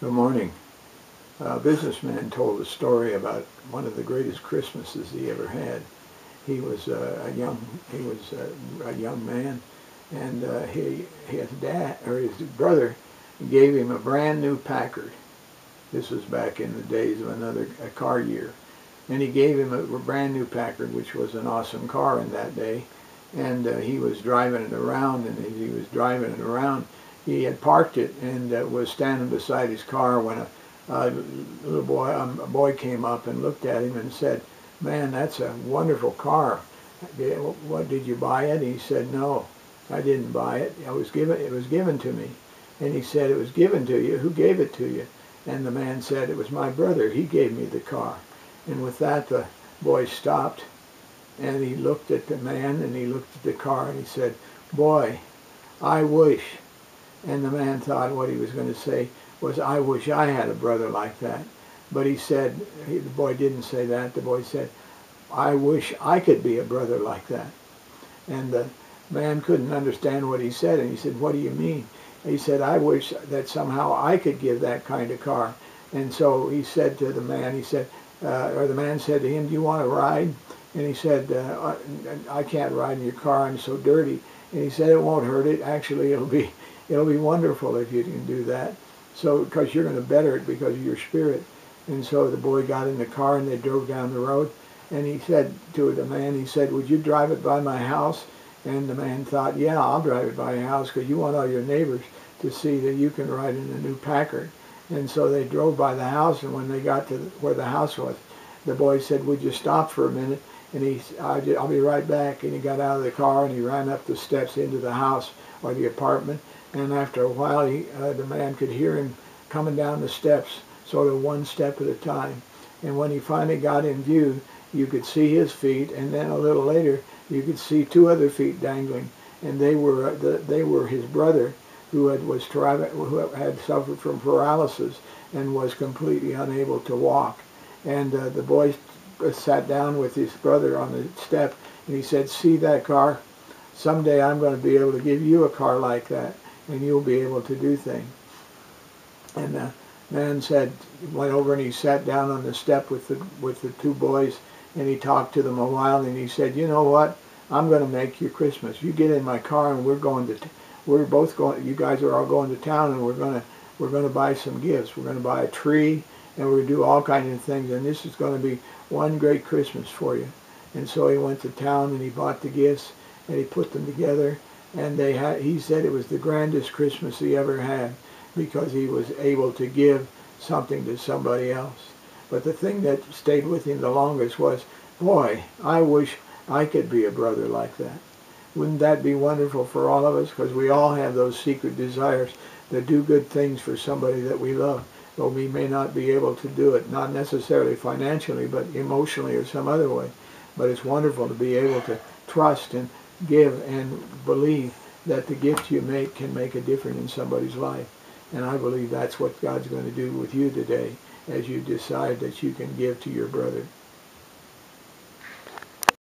Good morning. A businessman told a story about one of the greatest Christmases he ever had. He was a young man, and his dad or his brother gave him a brand new Packard. This was back in the days of a car year, and he gave him a brand new Packard, which was an awesome car in that day. And he was driving it around, and as he was driving it around, he had parked it and was standing beside his car when a boy came up and looked at him and said, "Man, that's a wonderful car. What, did you buy it?" He said, "No, I didn't buy it. It was given to me." And he said, "It was given to you. Who gave it to you?" And the man said, "It was my brother. He gave me the car." And with that, the boy stopped, and he looked at the man, and he looked at the car, and he said, "Boy, I wish." And the man thought what he was going to say was, "I wish I had a brother like that." But he said, the boy didn't say that. The boy said, "I wish I could be a brother like that." And the man couldn't understand what he said, and he said, "What do you mean?" He said, "I wish that somehow I could give that kind of car." And so he said to the man, or the man said to him, "Do you want to ride?" And he said, "I can't ride in your car. I'm so dirty." And he said, "It won't hurt it. Actually, it'll be wonderful if you can do that. So, because you're going to better it because of your spirit." And so the boy got in the car and they drove down the road. And he said to the man, he said, "Would you drive it by my house?" And the man thought, "Yeah, I'll drive it by your house because you want all your neighbors to see that you can ride in a new Packard." And so they drove by the house, and when they got to where the house was, the boy said, "Would you stop for a minute?" And I'll be right back." And he got out of the car and he ran up the steps into the house or the apartment. And after a while, the man could hear him coming down the steps, sort of one step at a time. And when he finally got in view, you could see his feet, and then a little later, you could see two other feet dangling. And they were his brother, who had suffered from paralysis and was completely unable to walk. And the boy sat down with his brother on the step, and he said, "See that car? Someday I'm going to be able to give you a car like that, and you'll be able to do things." And the man went over and he sat down on the step with the two boys, and he talked to them a while, and he said, "You know what? I'm going to make you Christmas. You get in my car, and you guys are all going to town, and we're going to buy some gifts. We're going to buy a tree, and we're going to do all kinds of things, and this is going to be one great Christmas for you." And so he went to town and he bought the gifts and he put them together, and he said it was the grandest Christmas he ever had because he was able to give something to somebody else. But the thing that stayed with him the longest was, "Boy, I wish I could be a brother like that." Wouldn't that be wonderful for all of us? Because we all have those secret desires to do good things for somebody that we love, but we may not be able to do it, not necessarily financially, but emotionally or some other way. But it's wonderful to be able to trust and give and believe that the gift you make can make a difference in somebody's life. And I believe that's what God's going to do with you today as you decide that you can give to your brother.